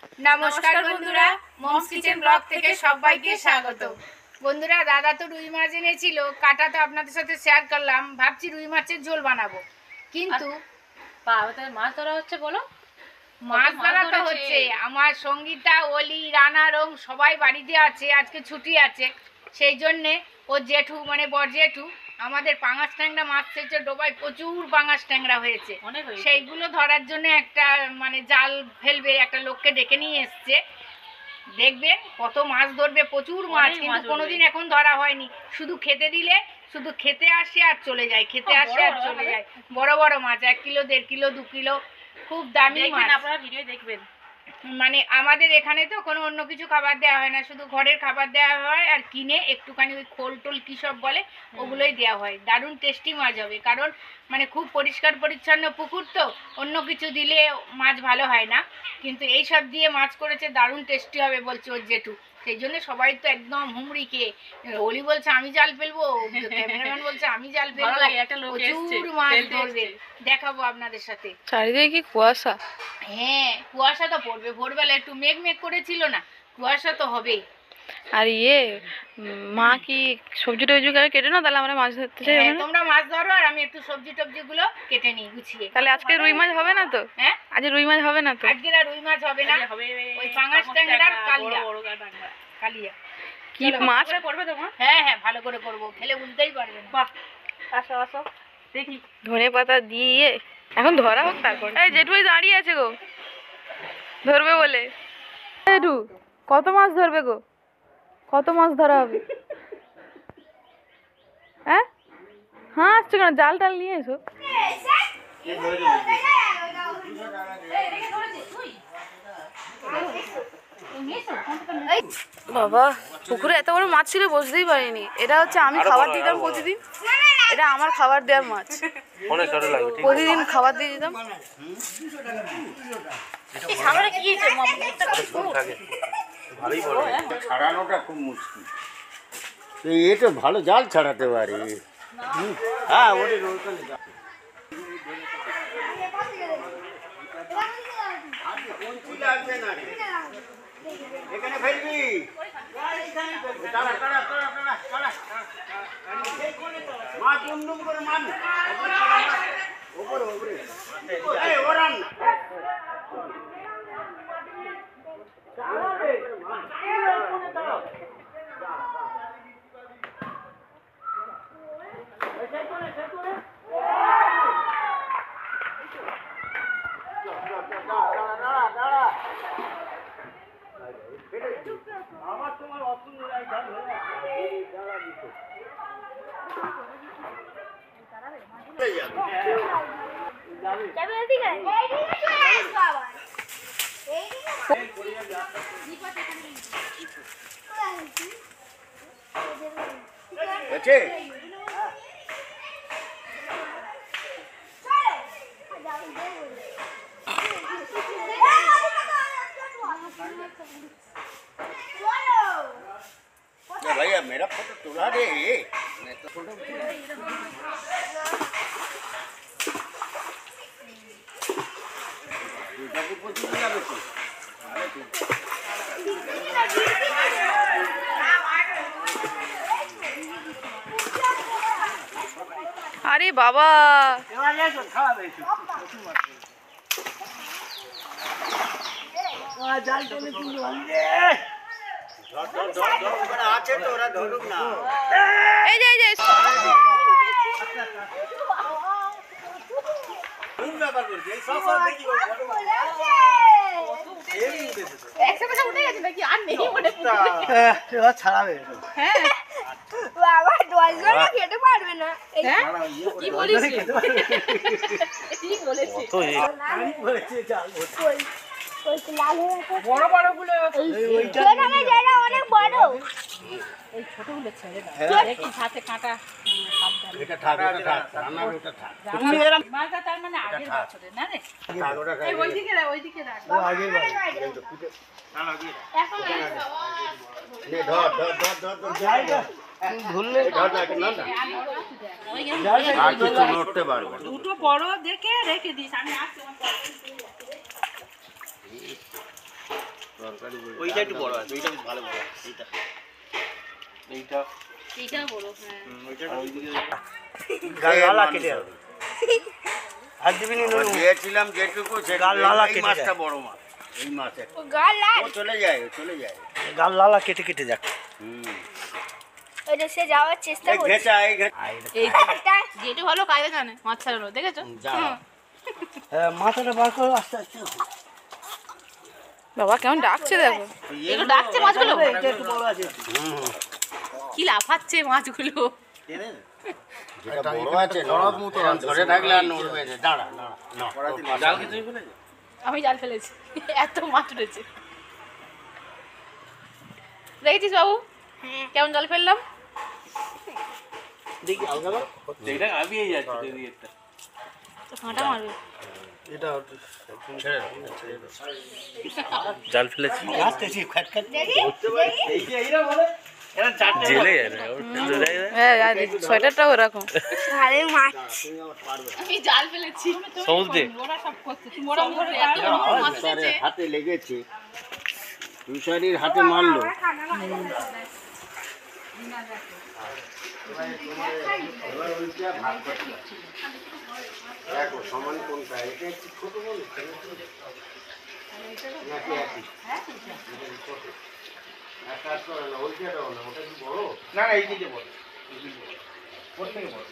নমস্কার বন্ধুরা, moms kitchen blog থেকে সবাইকে স্বাগত। বন্ধুরা, দাদা তো রুই মাছ এনেছিল, কাটা তো আপনাদের সাথে শেয়ার করলাম। ভাবছি রুই মাছের ঝোল বানাবো, কিন্তু মাছ ধরা হচ্ছে বলো। মাছ ধরা তো হচ্ছে। আমার সঙ্গীতা, অলি, রানা, রং সবাই বাড়িতে আছে, আজকে ছুটি আছে। সেই জন্যে ও জেঠু মানে বর জেঠু আমাদের পাঙাশ ট্যাংরা মাছ ছেড়েছে ডোবায়, প্রচুর পাঙাশ ট্যাংরা হয়েছে। সেইগুলো ধরার জন্য একটা মানে জাল ফেলবে, একটা লোককে ডেকে নিয়ে এসছে। দেখবেন কত মাছ ধরবে, প্রচুর মাছ, কিন্তু কোনোদিন এখন ধরা হয়নি। শুধু খেতে দিলে শুধু খেতে আসে আর চলে যায়, খেতে আসে আর চলে যায়। বড় বড় মাছ, 1 কিলো, 1.5 কিলো, 2 কিলো, খুব দামি মাছ। আপনারা ভিডিও দেখবেন। মানে আমাদের এখানে তো কোনো অন্য কিছু খাবার দেওয়া হয় না, শুধু ঘরের খাবার দেওয়া হয়, আর কিনে একটুখানি ওই খোল টোল কী সব বলে ওগুলোই দেওয়া হয়। দারুণ টেস্টি মাছ হবে, কারণ মানে খুব পরিষ্কার পরিচ্ছন্ন পুকুর তো, অন্য কিছু দিলে মাছ ভালো হয় না, কিন্তু এই সব দিয়ে মাছ করেছে, দারুণ টেস্টি হবে বলছে ওর জেঠু। সেই জন্য সবাই তো একদম হুমড়ি খেয়ে, অলি বলছে আমি জাল ফেলবো, ক্যামেরাম্যান বলছে আমি জাল ফেলবো, প্রচুর মাছ ধরবে, দেখাবো আপনাদের সাথে। চারিদিকে কি কুয়াশা। হ্যাঁ, কুয়াশা তো পড়বে, ভোরবেলা একটু মেঘ মেঘ করেছিল না, কুয়াশা তো হবেই। আর মা কি সবজি টবজি কেটে না, তাহলে আমরা মাছ ধরতে চাই। তোমরা মাছ ধরো আর আমি একটু সবজি টবজি গুলো কেটে নিই গুছিয়ে। তাহলে আজকে রুই মাছ হবে না তো? হ্যাঁ, আজ রুই মাছ হবে না তো? আজকে আর রুই মাছ হবে না, ওই পাঙাশ ট্যাংরার কালিয়া। কালিয়া কি মাছ করবে তোমার? হ্যাঁ হ্যাঁ, ভালো করে করবো, খেলে বুঝতেই পারবে না। বাহ, আসো আসো দেখি। ধনে পাতা দিয়ে এখন ধরা হোক, তারপর। এই জেঠু দাঁড়িয়ে আছে গো, ধরবে বলে। জেঠু কত মাছ ধরবে গো? কত মাছ ধরা হবে? হ্যাঁ হ্যাঁ, আসছো কেন? জাল টাল নিয়ে এসো। বাবা, পুকুরে এত বড় মাছ ছিল, বুঝতেই পারিনি। এটা হচ্ছে আমি খাবার দিতাম প্রতিদিন, এটা আমার খাবার দেওয়ার মাছ। প্রতিদিন খাবার দিয়ে দিতাম। ছাড়ানোটা খুব মুশকিল, এটা ভালো জাল ছাড়াতে পারে। হ্যাঁ, এখানে ফেলবি, মাছ ডুমডুম করে মান ওপরে ওপরে ওরান না। আমার তোমার অসুন্দর আছে। भैया मेरा फोटो तुला दे, मैं तो फोटो আরে বাবা, জাল টেনে তুই আছে তো, ওরা ধরুক না। এই যে ব্যাপার করছে ছাড়াবে। খেতে পারবে না, কি বলিস? বড় বড় গুলো অনেক বড়, এই ছোট গুলো ছেড়ে দাও, দেখি হাতে কাঁটা। এটা থাক, এটা থাক, রান্নার ওটা থাক। তুমি এরকম মাছটা তার মানে আগের বছরের না রে, এই ওইদিকে রাখ, ওইদিকে রাখ, আগের বার না লাগিয়ে এখন নে ধর ধর ধর ধর ধর যাই যা ভুললে ধর না না আর কিছু নড়তে পারবে। দুটো বড় দেখে রেখে দিস, আমি আসছি। ওইটা একটু বড় আছে, ওইটা ভালো বড় আছে, এইটা এইটা এইটা বড়, হ্যাঁ। ওইটা ওইদিকে গাল লালা কেটে যাবে। আর দিবি নি নুনু। দিয়েছিলাম যেটুকু গাল লালা এই কেটে মাছটা যায়। বড় মাছ, এই মাছের ও গাল লাল ও চলে যায়, ও চলে যায়। গাল লালা কেটে কেটে যাক। ওইটা সে যাওয়ার চেষ্টা এই ঘেঁচা, এই ঘেঁচা। এই যেটু ভালো কায়দা জানে মাছ ছাড়ানো, দেখেছো? যা। হ্যাঁ, মাথাটা বার করো আস্তে আস্তে। বাবা কেমন ডাকছে দেখো, এগুলো ডাকছে মাছগুলো, এটা একটু বড় আছে। কি লাফাচ্ছে মাছগুলো। যেটা বড় আছে নরম মতো ধরে থাকলে আর নড়বে না। দাঁড়া দাঁড়া না, জাল কি তুই ফেলেছিস? আমি জাল ফেলেছি, এত মাছ উঠেছে। দেখেছিস বাবু কেমন জাল ফেললাম? দেখি আলগা দাও। যেটা আবিয়ে যাচ্ছে যদি এটা কাঁটা মারবে। এটা ছেড়ে দাও। জাল ফেলেছি। আস্তে আস্তে খাট খাট। এই যে এইরা বলে এরা চারটে জেলে যায় না। হ্যাঁ সোয়েটারটাও ওরকম। আরে মাছ আমি জাল ফেলেছি সমুদ্রে। ওরা সব করছে, মোড়া মোড়া এত বড় মাছ তুষারের উঠেছে। হাতে লেগেছে, তুষারির হাতে মারলো। এবার ওইটা ভাগ করতে হবে। দেখো সমান কোনটা, এটা একটু ছোট বলো নাকি একই? ছোট এক কাজ করে না, ওইটাও না, ওটা কি বড়? না না, এই দিকে বড়, এই দিকে বড়, ওর থেকে বড়।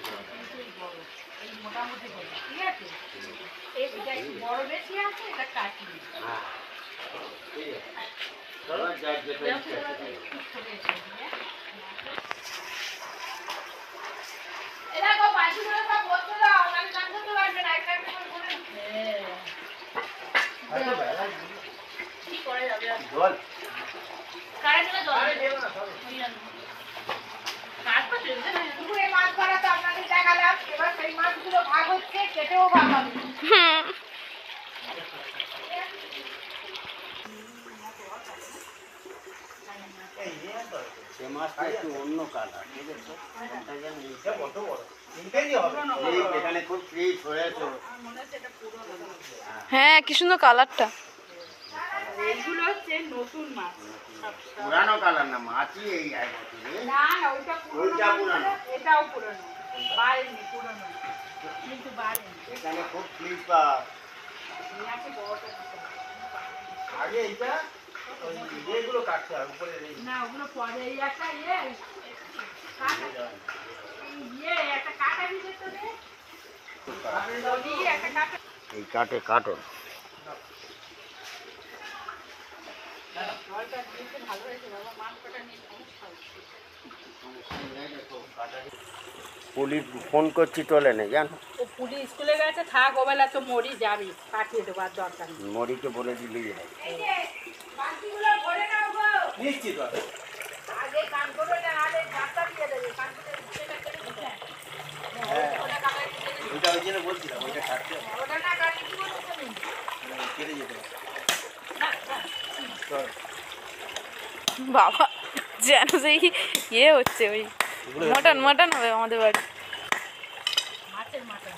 এটা একটু বড় বেশি আছে, এটা কাটি হ্যাঁ ঠিক আছে, চলো যার যেটা ইচ্ছা আছে। এরা গো বাজিগুলো সব বলতে দাও, তাহলে কাজ করতে পারবে না, একটা একটা করে ঘুরে কি করে যাবে আর জল কারে দিলে জল কাটবা চলবে না। পুকুরে মাছ ধরা তো আপনাদের দেখালাম, এবার সেই মাছগুলো ভাগ হচ্ছে, কেটেও ভাগ হবে। সে মাছটা একটু অন্য কালার, বুঝেছো? কোনটা জানি? এই এখানে খুব ফ্রিজ হয়েছে। হ্যাঁ কি সুন্দর কালারটা। এইগুলো হচ্ছে নতুন মাছ, পুরানো কালার না, মাছই এই এক বছরে। না না ওইটা ওইটা পুরানো। এটাও পুরনো, বাড়েনি পুরনো কিন্তু বাড়েনি। এখানে খুব ফ্রিজ বা আগে এইটা ওই ইয়েগুলো কাটতে হবে উপরে এই। না ওগুলো পরে এই একটা একটা কাটা দিতে তো দে একটা কাটা এই কাটে কাটন। পুলিশ ফোন করছি, তোলে নেই জানো, ও পুলিশ স্কুলে গেছে, থাক ওবেলা তো মরি যাবি, পাঠিয়ে দেবো আর দরকার নেই। মরিকে বলে দিলেই হয়। নিশ্চিত। আগে কান করে না, আগে ডাক্তার দিয়ে দেবে, কান করে ওইটা ওই জন্য বলছিলাম ওইটা কাটতে হবে। ওটা না কাটলে কি বলছো তুমি? কেটে যেতে হবে। বাবা যেন সেই ইয়ে হচ্ছে, ওই মটন মটন হবে আমাদের বাড়ি। মাছের মাথা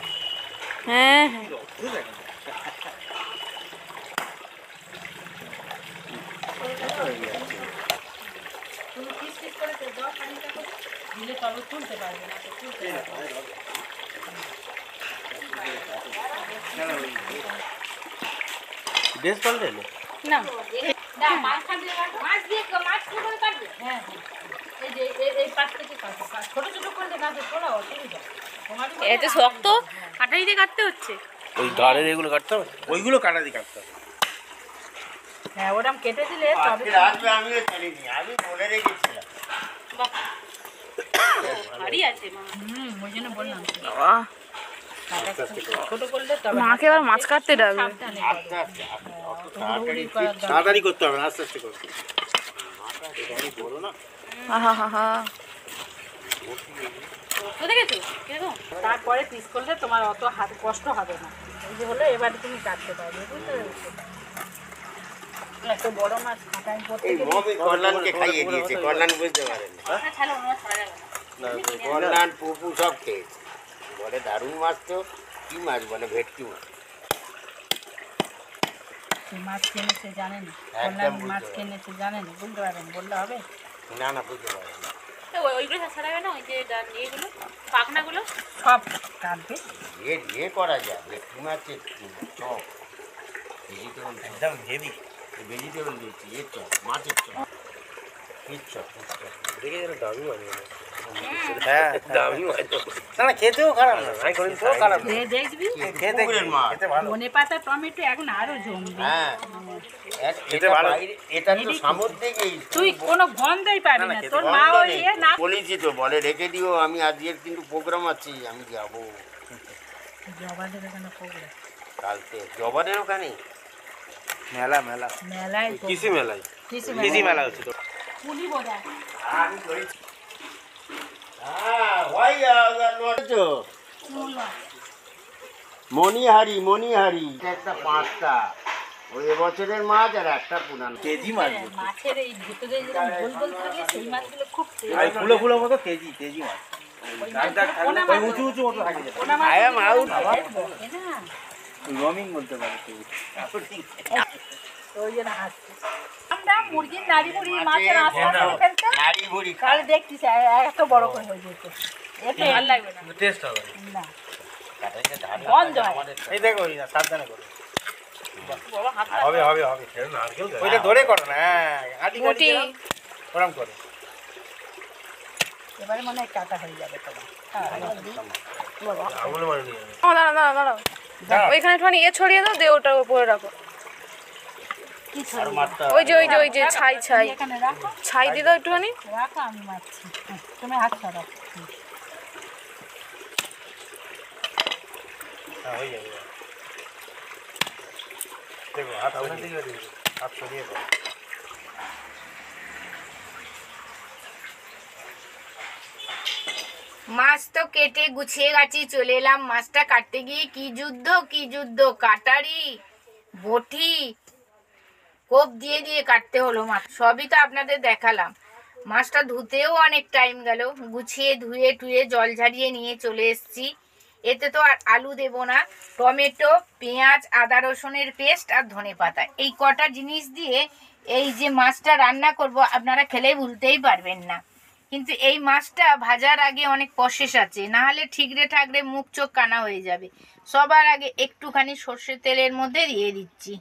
হ্যাঁ হ্যাঁ তুমি পিস পিস করে দাও, খানিকটা করে দিলে তবে তুলতে পারবে না, তো তুলতে পারবে না। বেশ পাল্টে এলো। না না মাছ দিয়ে কাটবে, মাছ দিয়ে মাছ কি করে কাটবে? হ্যাঁ এই যে এই পাশ থেকে কাটবে, ছোট ছোট করলে কাটবে, ছোড়া অসুবিধা তোমার। এত শক্ত কাটাই দিয়ে কাটতে হচ্ছে। ওই ধারের এগুলো কাটতে হবে, ওইগুলো কাটা দিয়ে কাটতে হবে। হ্যাঁ ওরকম কেটে দিলে তবে আজকে আসবে আমিও জানিনি, আমি বলে রেখেছিলাম। ভারী আছে মা। ওই জন্য বললাম বাবা ছোট করলে তবে মাকে আবার মাছ কাটতে ডাকবে। সাবধানে আস্তে আস্তে অত তাড়াতাড়ি তাড়াতাড়ি করতে হবে না, আস্তে আস্তে করতে হবে। বলো না, আহা হা হা তো দেখেছো কিরকম? তারপরে পিস করলে তোমার অত হাত কষ্ট হবে না। এই যে হলো এবারে তুমি কাটতে পারবে, বুঝতে পেরেছো? এত বড় মাছ কাটাই করতে এই মবি কল্যাণকে খাইয়ে দিয়েছে, কল্যাণ বুঝতে পারেন না। ছাড়া অন্য মাছ ছাড়া যাবে না। কল্যাণ পুপু সব খেয়েছে, বলে দারুণ মাছ তো। কি মাছ বলে? ভেটকি মাছ। সে মাছ কিনেছে জানে না, একদম মাছ বুঝতে কিনেছে জানে না, বুঝতে পারেন, বললে হবে? না না বুঝতে পারবে না। ওইগুলো ছাড়াবে না, ওই যে ইয়েগুলো পাখনাগুলো সব কাটবে। ইয়ে করা যায় ভেটকি মাছের চপ, ভেজিটেবল একদম হেভি। ভেজিটেবল দিয়েছি, এর চপ, মাছের চপ, ফিশ চপ, দেখে যেন দামি বানিয়ে হ্যাঁ দামি হয়তো না না, খেতেও খারাপ না, আমি কোনদিন তো খারাপ না। দেখবি খেতে মাছ। খেতে ভালো। ধনে পাতা টমেটো এখন আরো জমবে। হ্যাঁ খেতে এটা ভালো। বাইরে, এটা তো সামুদ্রিকই। তুই কোনো গন্ধই পাবি না, না, খেতে তোর গন্ধ মা ওই নেই। না বলেছি তো, বলে রেখে দিও, আমি আজকের কিন্তু প্রোগ্রাম আছে, আমি যাব জবাদের এখানে পড়বে কালকে জবানের ওখানে। মেলা মেলা মেলায় কৃষি মেলায়, কৃষি কৃষি মেলা হচ্ছে তো। পুলি বোঝা আমি ধরেছি। হ্যাঁ ওই তো মণিহারি, মণিহারি একটা 5টা, ওই এবছরের মাছ আর একটা পুরানো। কেজি মাছ মাছের এই ভিতরে যেরকম গোল গোল থাকে সেই মাছগুলো খুব আর ফুলো ফুলো মতো কেজি কেজি মাছ। দাগ দাগ থাকলে ওই উঁচু উঁচু মতো থাকে যেটা। I am out. রমিং বলতে পারে কেজি। ওই জন্য হাসছে। আমরা মুরগির নাড়ি মুড়ি মাছের আস্তে আস্তে ফেলতে নাড়ি ভুড়ি কাল দেখতিস এত বড় করে হয়ে যেত, এতে ভালো লাগবে না। টেস্ট হবে। না খায়। গন্ধ হয়। এই দেখো ওই না, সাবধানে করো। হবে হবে হবে। ওইটা ধরে করো না, হ্যাঁ আটি কাটি ওরম করো। এবারে মনে হয় কাটা হয়ে যাবে তোমার। হ্যাঁ, আঙুলে মারি নিয়ে ও দাঁড়াও দাঁড়াও দাঁড়াও, ওইখানে একটুখানি ছড়িয়ে দাও, দিয়ে ওটার উপরে রাখো। কি আর ছড়িয়ে মাছটা ওই যে ছাই ছাই এখানে রাখো, ছাই দিয়ে দাও একটুখানি। রাখো আমি মারছি। তুমি হাত ছাড়ো। হ্যাঁ হয়ে যাবে। দেখো হাত ওখান থেকে দিবি, হাত সরিয়ে দাও। মাছ তো কেটে গুছিয়ে গাছি চলে এলাম। মাছটা কাটতে গিয়ে কি যুদ্ধ, কাটারি বটি কোপ দিয়ে দিয়ে কাটতে হলো মাছ। সবই তো আপনাদের দেখালাম। মাছটা ধুতেও অনেক টাইম গেল, গুছিয়ে ধুয়ে টুয়ে জল ঝারিয়ে নিয়ে চলে এসেছি। এতে তো আর আলু দেব না, টমেটো, পেঁয়াজ, আদা রসুনের পেস্ট আর ধনেপাতা, এই কটা জিনিস দিয়ে এই যে মাছটা রান্না করব আপনারা খেলেই ভুলতেই পারবেন না। কিন্তু এই মাছটা ভাজার আগে অনেক প্রসেস আছে, না হলে ঠিকরে ঠাকরে মুখ চোখ কানা হয়ে যাবে। সবার আগে একটুখানি সর্ষের তেলের মধ্যে দিয়ে দিচ্ছি।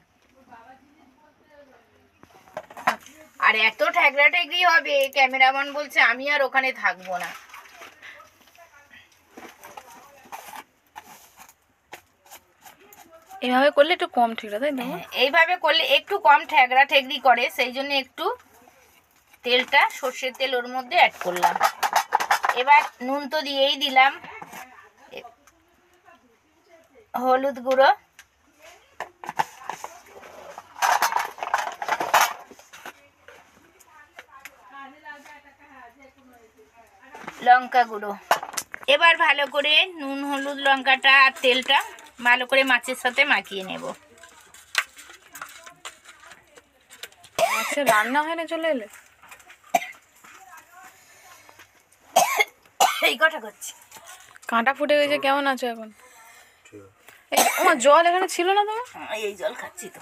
আর এত ঠ্যাকরা ঠেকরি হবে, ক্যামেরাম্যান বলছে আমি আর ওখানে থাকবো না। এভাবে করলে একটু কম ঠিক আছে, তাই না? এইভাবে করলে একটু কম ঠ্যাকরা ঠেকরি করে, সেই জন্য একটু তেলটা সর্ষের তেল ওর মধ্যে অ্যাড করলাম। এবার নুন তো দিয়েই দিলাম, হলুদ গুঁড়ো, লঙ্কা গুঁড়ো। এবার ভালো করে নুন হলুদ লঙ্কাটা আর তেলটা ভালো করে মাছের সাথে মাখিয়ে নেব। আচ্ছা রান্না হয় না চলে এলে? এই কথা করছি। কাঁটা ফুটে গেছে, কেমন আছো এখন? আমার জল এখানে ছিল না তোমার? এই জল খাচ্ছি তো।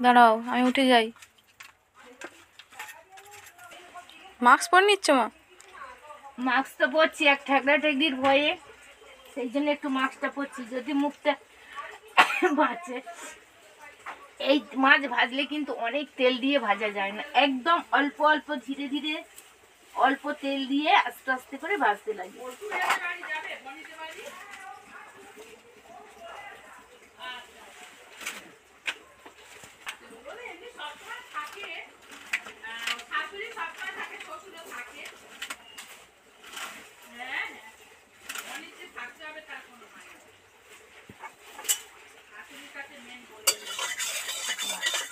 দাঁড়াও আমি উঠে যাই। মাস্ক পরে নিচ্ছ মা? মাস্ক তো পরছি, এক ঠেকরা ঠেকরির ভয়ে, সেই জন্য একটু মাস্কটা পরছি, যদি মুখটা বাঁচে। এই মাছ ভাজলে কিন্তু অনেক তেল দিয়ে ভাজা যায় না, একদম অল্প অল্প ধীরে ধীরে অল্প তেল দিয়ে আস্তে আস্তে করে ভাজতে লাগে।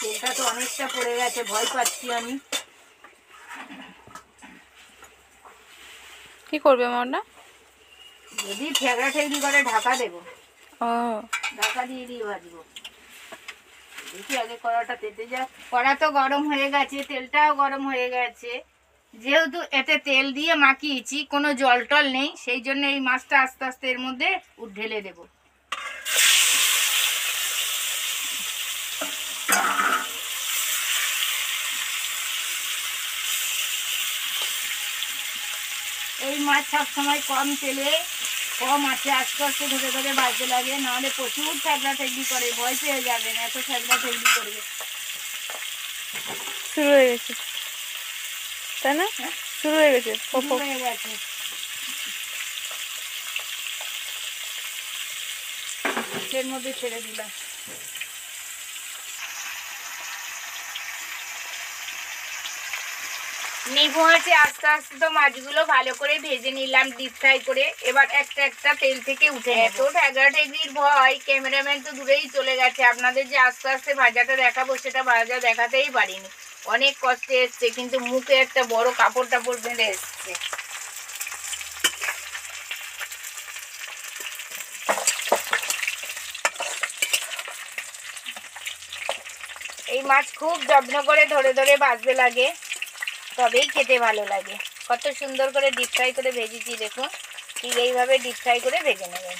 তেলটা তো অনেকটা পড়ে গেছে, ভয় পাচ্ছি আমি। কি করবে মাটা? যদি ঠেকরা ঠেকরি করে ঢাকা দেবো, ও ঢাকা দিয়ে দিয়ে ভাজবো। দেখি আগে কড়াটা তেতে যাক। কড়া তো গরম হয়ে গেছে, তেলটাও গরম হয়ে গেছে। যেহেতু এতে তেল দিয়ে মাখিয়েছি, কোনো জল টল নেই, সেই জন্য এই মাছটা আস্তে আস্তে এর মধ্যে ঢেলে দেব। এই মাছ সবসময় কম তেলে কম আছে আস্তে আস্তে ধরে ধরে ভাজতে লাগে, নাহলে প্রচুর ঠেকলা ঠেকলি করে, ভয় পেয়ে যাবেন এত ঠেকলা ঠেকলি করবে। শুরু হয়ে গেছে তাই না? শুরু হয়ে গেছে। শুরু হয়ে গেছে। এর মধ্যে ছেড়ে দিলাম। নিভু আছে আস্তে আস্তে তো মাছগুলো ভালো করে ভেজে নিলাম ডিপ ফ্রাই করে। এবার একটা একটা তেল থেকে উঠে নেব। এত ঠেকলা ঠেকলির ভয়, ক্যামেরাম্যান তো দূরেই চলে গেছে। আপনাদের যে আস্তে আস্তে ভাজাটা দেখাবো সেটা ভাজা দেখাতেই পারিনি, অনেক কষ্টে এসছে, কিন্তু মুখে একটা বড় কাপড় টাপড় বেঁধে এসছে। এই মাছ খুব যত্ন করে ধরে ধরে ভাজতে লাগে, তবেই খেতে ভালো লাগে। কত সুন্দর করে ডিপ ফ্রাই করে ভেজেছি দেখুন, ঠিক এইভাবে ডিপ ফ্রাই করে ভেজে নেবেন।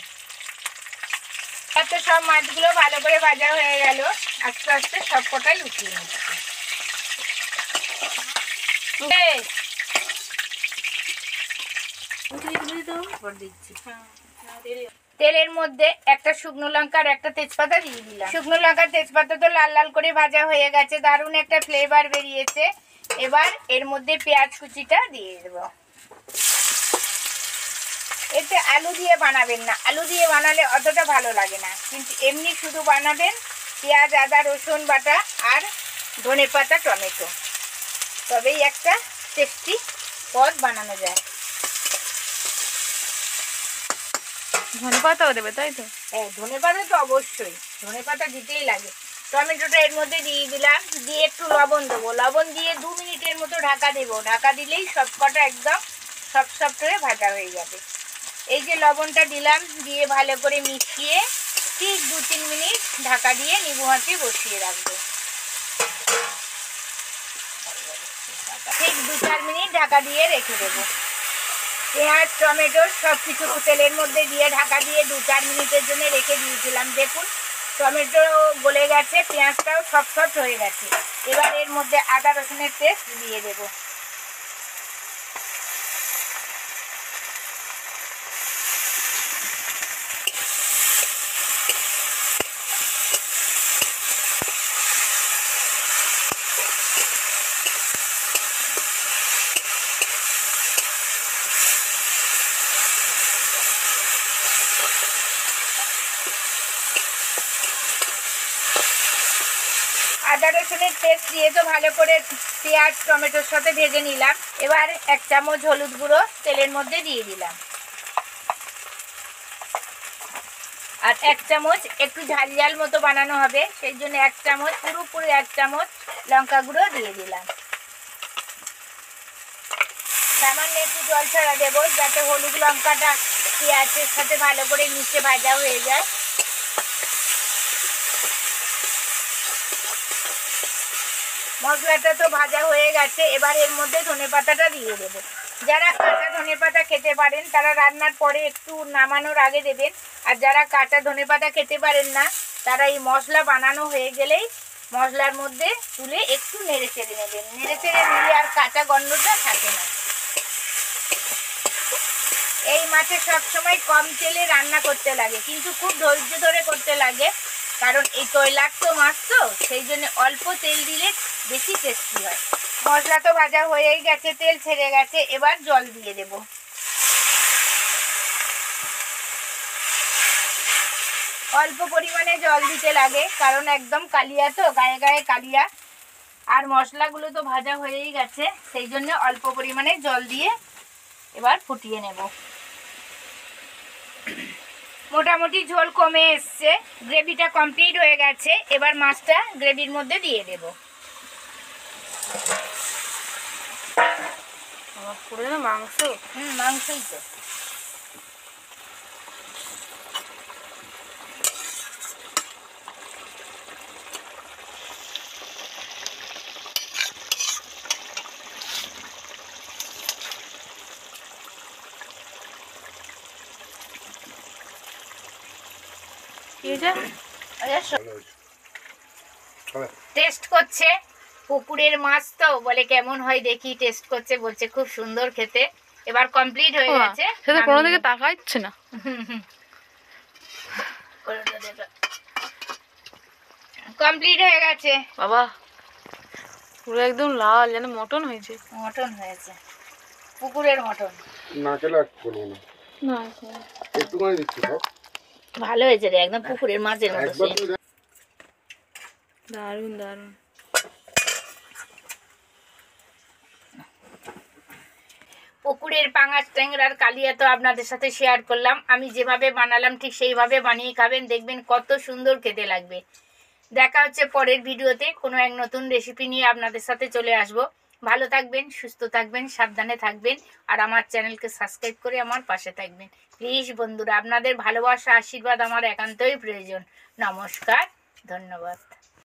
এত সব মাছগুলো ভালো করে ভাজা হয়ে গেল, আস্তে আস্তে সব কটাই উঠিয়ে নিচ্ছি। তেলের মধ্যে একটা শুকনো লঙ্কা আর একটা তেজপাতা দিয়ে দিলাম। শুকনো লঙ্কা তেজপাতা তো লাল লাল করে ভাজা হয়ে গেছে, দারুণ একটা ফ্লেভার বেরিয়েছে। এবার এর মধ্যে পেঁয়াজ কুচিটা দিয়ে দেব। এতে আলু দিয়ে বানাবেন না, আলু দিয়ে বানালে অতটা ভালো লাগে না, কিন্তু এমনি শুধু বানাবেন পেঁয়াজ আদা রসুন বাটা আর ধনেপাতা টমেটো, তবেই একটা টেস্টি পদ বানানো যায়। ধনেপাতাও দেবে তাই তো? হ্যাঁ, ধনেপাতা তো অবশ্যই, ধনেপাতা দিতেই লাগে। টমেটোটা এর মধ্যে দিয়ে দিলাম, দিয়ে একটু লবণ দেবো, লবণ দিয়ে 2 মিনিটের মতো ঢাকা দেবো। ঢাকা দিলেই সব কটা একদম সফট করে ভাজা হয়ে যাবে। এই যে লবণটা দিলাম, দিয়ে ভালো করে মিশিয়ে ঠিক 2-3 মিনিট ঢাকা দিয়ে নিবু হাতে বসিয়ে রাখবো। ঠিক 2-4 মিনিট ঢাকা দিয়ে রেখে দেবো। পেঁয়াজ টমেটো সব কিছু তেলের মধ্যে দিয়ে ঢাকা দিয়ে 2-4 মিনিটের জন্য রেখে দিয়েছিলাম। দেখুন টমেটো গলে গেছে, পেঁয়াজটাও সফট হয়ে গেছে। এবার এর মধ্যে আদা রসুনের পেস্ট দিয়ে দেব। আদা রসুনের পেস্ট দিয়ে তো ভালো করে পেঁয়াজ টমেটোর সাথে ভেজে নিলাম। এবার 1 চামচ হলুদ গুঁড়ো তেলের মধ্যে দিয়ে দিলাম, আর 1 চামচ একটু ঝাল ঝাল মতো বানানো হবে, সেই জন্য 1 চামচ পুরোপুরি 1 চামচ লঙ্কা গুঁড়ো দিয়ে দিলাম। সামান্য একটু জল ছড়া দেবো, যাতে হলুদ লঙ্কাটা পেঁয়াজের সাথে ভালো করে মিশে ভাজা হয়ে যায়। মশলাটা তো ভাজা হয়ে গেছে, এবার এর মধ্যে ধনেপাতাটা দিয়ে দেবো। যারা কাঁচা ধনেপাতা খেতে পারেন তারা রান্নার পরে একটু নামানোর আগে দেবেন, আর যারা কাঁচা ধনেপাতা খেতে পারেন না তারা এই মশলা বানানো হয়ে গেলেই মশলার মধ্যে তুলে একটু নেড়ে চেড়ে নেবেন। নেড়ে চেড়ে নিলে আর কাঁচা গন্ধটা থাকে না। এই মাছে সবসময় কম তেলে রান্না করতে লাগে, কিন্তু খুব ধৈর্য ধরে করতে লাগে, কারণ এই তৈলাক্ত মাছ তো, সেই জন্য অল্প তেল দিলে বেশি টেস্টি হয়। মশলা তো ভাজা হয়েই গেছে, তেল ছেড়ে গেছে, এবার জল দিয়ে দেব। অল্প পরিমাণে জল দিতে লাগে, কারণ একদম কালিয়া তো, গায়ে গায়ে কালিয়া, আর মশলাগুলো তো ভাজা হয়েই গেছে, সেই জন্য অল্প পরিমাণে জল দিয়ে এবার ফুটিয়ে নেব। মোটামুটি ঝোল কমে এসছে, গ্রেভিটা কমপ্লিট হয়ে গেছে। এবার মাছটা গ্রেভির মধ্যে দিয়ে দেব। পুরো যেন মাংস। মাংসই তো। হয়েছে? টেস্ট করছে, পুকুরের মাছ তো বলে কেমন হয় দেখি, টেস্ট করছে, বলছে খুব সুন্দর খেতে। এবার কমপ্লিট হয়ে গেছে, সে তো কোনো দিকে তাকাচ্ছে না। কমপ্লিট হয়ে গেছে। বাবা পুরো একদম লাল, যেন মটন হয়েছে। মটন হয়েছে, পুকুরের মটন। না খেলে আর বলবো না, না একটুখানি দিচ্ছি সব। ভালো হয়েছে রে, একদম পুকুরের মাছের মতো। একবার তো দারুণ দারুণ। পুকুরের পাঙাশ ট্যাংরার কালিয়া তো আপনাদের সাথে শেয়ার করলাম। আমি যেভাবে বানালাম ঠিক সেইভাবে বানিয়ে খাবেন, দেখবেন কত সুন্দর খেতে লাগবে। দেখা হচ্ছে পরের ভিডিওতে কোনো এক নতুন রেসিপি নিয়ে আপনাদের সাথে চলে আসব। ভালো থাকবেন, সুস্থ থাকবেন, সাবধানে থাকবেন, আর আমার চ্যানেলকে সাবস্ক্রাইব করে আমার পাশে থাকবেন প্লিজ বন্ধুরা। আপনাদের ভালোবাসা আশীর্বাদ আমার একান্তই প্রয়োজন। নমস্কার, ধন্যবাদ।